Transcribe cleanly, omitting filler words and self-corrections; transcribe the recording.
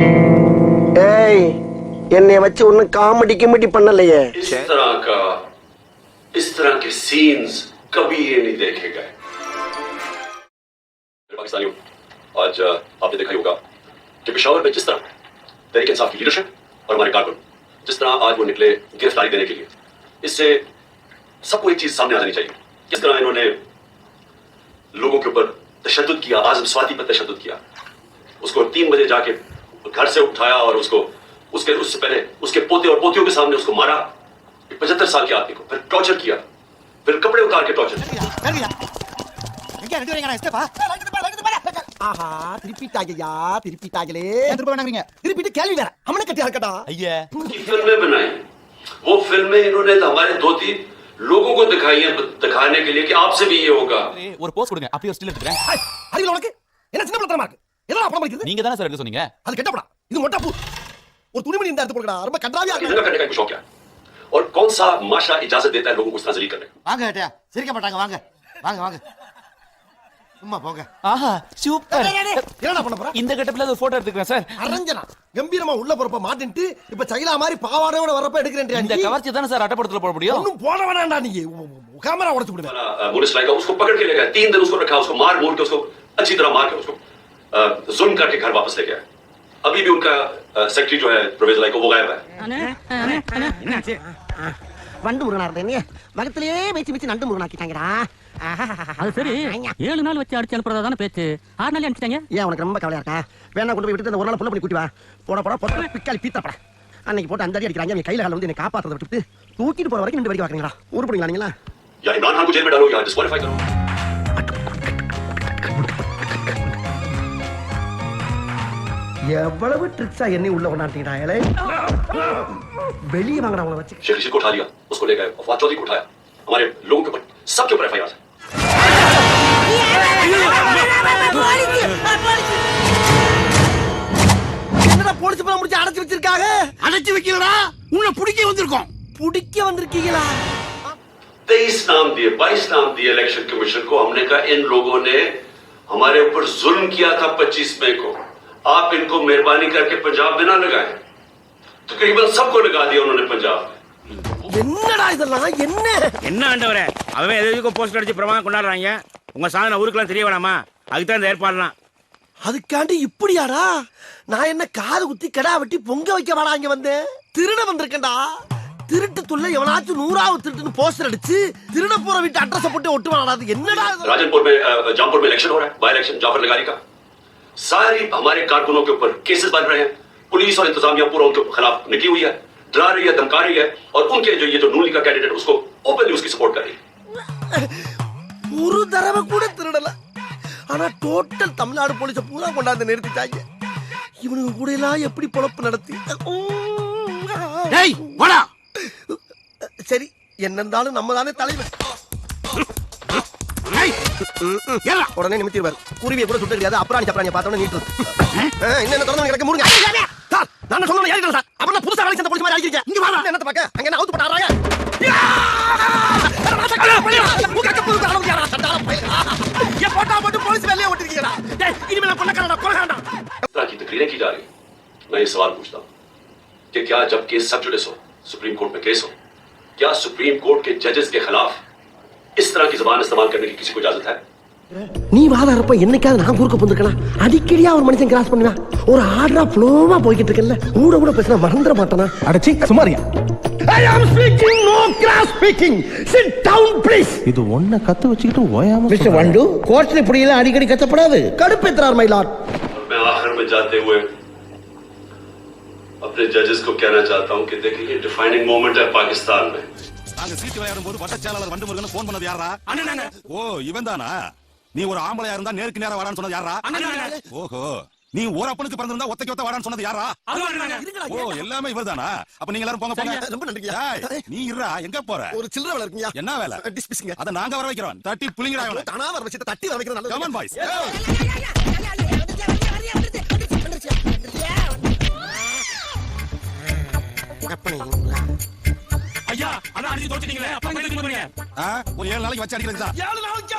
ஏய் என்னை வச்சு ஒன்னும் காமெடி கிமெடி பண்ணலையே. इस तरह के सीन्स कभी ये नहीं देखे गए। पाकिस्तानियों, आज आपने देखा ही होगा कि पेशावर में जिस तरह तहरीक इंसाफ की लीडरशिप और हमारे कारकुन जिस तरह आज वो निकले गिरफ्तारी देने के लिए, इससे सबको एक चीज सामने आ जानी चाहिए। किस तरह इन्होंने लोगों के ऊपर तशद्दुद किया, आज़म स्वाति पर तशद्दुद किया, उसको 3 बजे जाके घर से उठाया और उसको उससे पहले उसके पोते और पोतियों के सामने उसको मारा, 75 साल के आदमी को, फिर टॉर्चर किया, फिर कपड़े उतार के टॉर्चर किया। ஆஹா திருப்பிட்டாங்கய்யா திருப்பிட்டாங்களே. திருப்பிட்டு கேள்வி வேற हमने கட்டியா இருக்கடா. ஐயா फिल्में बनाई, वो फिल्में इन्होंने हमारे 2-3 लोगों को दिखाई है, दिखाने के लिए कि आपसे भी ये होगा। ஒரு போஸ் கொடுங்க, அப்படியே ஸ்டில் எடுத்துறேன். அறிவு உனக்கு என்ன சின்ன படமா இருக்கு? எல்லாம் அப்பளம் இருக்குது. நீங்க தானே சார் எடுக்க சொன்னீங்க. அது கெட்டப்படா, இது மொட்டை பூ. ஒரு துணிமணி இந்த எடுத்து போடுடா, ரொம்ப கண்டாவியா இருக்கு. इनका करने का कुछ शौक है और कौन सा माशरा इजाजत देता है लोगों को इस तरह जलील करने? வாங்க ஏட்டா சிரிக்க மாட்டாங்க. வாங்க வாங்க வாங்க சும்மா போங்க. ஆஹா சூப்பர். என்னடா பண்ண போற? இந்த கட்டப்ல ஒரு போட்டோ எடுத்துக்கிறேன் சார். அரஞ்சனா கம்பீரமா உள்ள போறப்ப மாட்டிட்டு இப்ப சைலா மாதிரி பாவாடையோட வரப்ப எடுக்கறேன்டா. இந்த கவர்ச்சி தானே சார் அட்டப்படத்துல போட முடியும். ஒண்ணும் போட வேண்டாம்டா நீ. கேமரா உடைச்சு விடுவேன். पुलिस लाएगा, उसको पकड़ के ले गया, 3 दिन उसको रखा, उसको मार के उसको अच्छी तरह मार के उसको जुल्म करके घर वापस ले गया। अभी भी उनका सेक्रेटरी जो है प्रोवेज लाइको वो गायब है। வண்டு முருகனா இருந்தே வகத்திலேயே மேய்ச்சி மேய்ச்சி நண்டு முருகனாக்கிட்டாங்கடா. அது சரி 7 நாள் வச்சு அடிச்சு அனுப்புறதா தானே பேச்சு. 6 நாள் அனுப்பிச்சிட்டாங்க. ஏன் உனக்கு ரொம்ப கவலையா இருக்கா? வேணா கொண்டு போய் விட்டுட்டு அந்த ஒரு நாள் புள்ள பண்ணி கூட்டி வா. போட பொட்ட பிக்காலி பீத்தப்பட அன்னைக்கு போட்டு 5 அடி அடிக்கிறாங்க. அவங்க கையில கால வந்து என்னை காப்பாத்துறத விட்டுட்டு தூக்கிட்டு போற வரைக்கும் 2 வரைக்கும் பாக்குறீங்களா? உருப்படிங்களா நீங்களா? या इमरान खान को जेल में डालो या डिस्क्वालीफाई करो। எவ்வளவு ட்ரிக்ஸா என்னை உள்ள கொண்டாட்டீங்கடா. வெளியே வாங்கடா உங்களை வச்சு. शेख रशीद को उठा लिया, उसको ले गए, फवाद चौधरी को उठाया, हमारे लोगों के ऊपर सबके ऊपर एफआईआर है। என்னடா போலீஸ் பணம் முடிச்சு அடைச்சு வச்சிருக்காங்க? அடைச்சு வைக்கலடா, உன்னை புடிக்க வந்திருக்கோம். புடிக்க வந்திருக்கீங்களா? 23 नाम दिए, 22 नाम दिए इलेक्शन कमीशन को। हमने कहा इन लोगों ने हमारे ऊपर जुल्म किया था 25 मई को, आप इनको मेहरबानी करके पंजाब में ना लगाएं। तकरीबन सबको लगा दिया उन्होंने पंजाब। என்னடா இதெல்லாம் என்ன ஆண்டவரே, அவன் எதுக்கு போஸ்டர் அடிச்சு பிரமாணம் கொண்டாடுறாங்க? உங்க சாதனை ஊருக்குலாம் தெரிய வேணாமா? அதுக்குதான் இந்த ஏற்பாடுலாம். அதுக்காண்டி இப்படியாடா? நான் என்ன காது குத்தி கடா வெட்டி பொங்க வைக்க வாடா இங்க வந்தேன். திருட வந்திருக்கேன்டா. திருட்டு துள்ள எவனாச்சும் 100வது திருட்டுன்னு போஸ்டர் அடிச்சு திருட போற வீட்டு அட்ரஸ் போட்டு ஒட்டுவாடா. அது என்னடா? राजनपुर में जामपुर में इलेक्शन हो रहा है, बाय इलेक्शन जाफर लगारी का। सारी हमारे कारकुनों के ऊपर केसेस बन रहे हैं। पुलिस और इंतजामिया पूरा उनके खिलाफ निकली हुई है, डरा रही है, धमका रही है और उनके जो नून लीग का कैंडिडेट उसको ओपनली उसकी सपोर्ट कर रही है। ஒரு தடவை கூட திருடல. ஆனா டோட்டல் தமிழ்நாடு போலீஸ பூரா கொண்டாந்து நிறுத்திட்டாங்க. இவனுக்கு கூட எல்லாம் எப்படி பொழப்பு நடத்தி? டேய் வாடா. சரி என்ன இருந்தாலும் நம்ம தானே தலைவர். உடனே நிமித்திடுவார். குருவியை கூட சுட்ட தெரியாது. அப்புறாணி சப்ராணியை பார்த்தோன்னு நீட்டு என்ன தொடர்ந்து கிடக்க மூடுங்க. சார் நான் சொன்ன யாரு சார்? அப்புறம் புதுசா வேலை சேர்ந்த போலீஸ் மாதிரி அடிக்கிறீங்க. இங்க வாடா. என்னத்த பாக்க அங்க என்ன அவுத்து போட்டாராங்க? ये फोटो फोटो पुलिस वाले उठ गया। इनमें ना पन्ना करना कोई हटा। की तकरीरें की जा रही। मैं ये सवाल पूछता हूँ कि क्या जब केस सब जुडिस हो, सुप्रीम कोर्ट में केस हो, क्या सुप्रीम कोर्ट के जजेस के खिलाफ इस तरह की जुबान इस्तेमाल करने की किसी को इजाजत है? நீ வாதாரப்ப என்னைக்காவது நான் குறுக்க போந்துக்கலாம். அடிக்கடியா ஒரு மனுஷன் கிராஸ் பண்ணுவேன். ஒரு ஆர்டரா ஃப்ளோவா போய்கிட்டு இருக்கல. கூட பேசினா மறந்துட மாட்டானா? அடச்சி Samariya. I am speaking, no cross speaking. Sit down please. இது ஒண்ண கத்து வச்சிட்டு ஓயாம மிஸ்டர் வண்டு கோர்ட்ல இப்படி எல்லாம் அடிக்கடி கத்தப்படாது. கடுப்பேத்துறார் மை லார்ட். मैं आखिर में जाते हुए अपने जजेस को कहना चाहता हूं कि देखिए ये डिफाइनिंग मोमेंट है पाकिस्तान में। நாங்க சீட்டு விளையாடும் போது வட்டச்சாளர் வண்டு முருகன் போன் பண்ணது யாரா? அண்ணனே. ஓ இவன் தானா? நீ ஒரு ஆம்பளையா இருந்தா நேருக்கு நேரா வாடான்னு சொன்னது யாரா? அண்ணனே. ஓஹோ நீ ஒரு அப்பனுக்கு பிறந்திருந்தா ஒத்தைக்கு ஒத்த வாடான்னு சொன்னது யாரா? ஓ எல்லாமே இவர்தானா? அப்ப நீங்க எல்லாரும் போங்க போங்க. ரொம்ப நன்றியா. நீ இருடா எங்க போற? ஒரு சில்லற வேலை இருக்குங்க. என்ன வேலை? டிஸ்மிஸ்ங்க. அத நாங்க வர வைக்கிறோம். தட்டி புளிங்கடா இவனை. தானா வர வச்சிட்டு தட்டி வர வைக்கிறது நல்லது. Come on boys. ஐயா அதான் அடிச்சு தோச்சிட்டீங்களே, அப்ப என்ன பண்ணுவீங்க? ஒரு 7 நாளைக்கு வச்சு அடிக்கிறது சார். 7 நாளைக்கு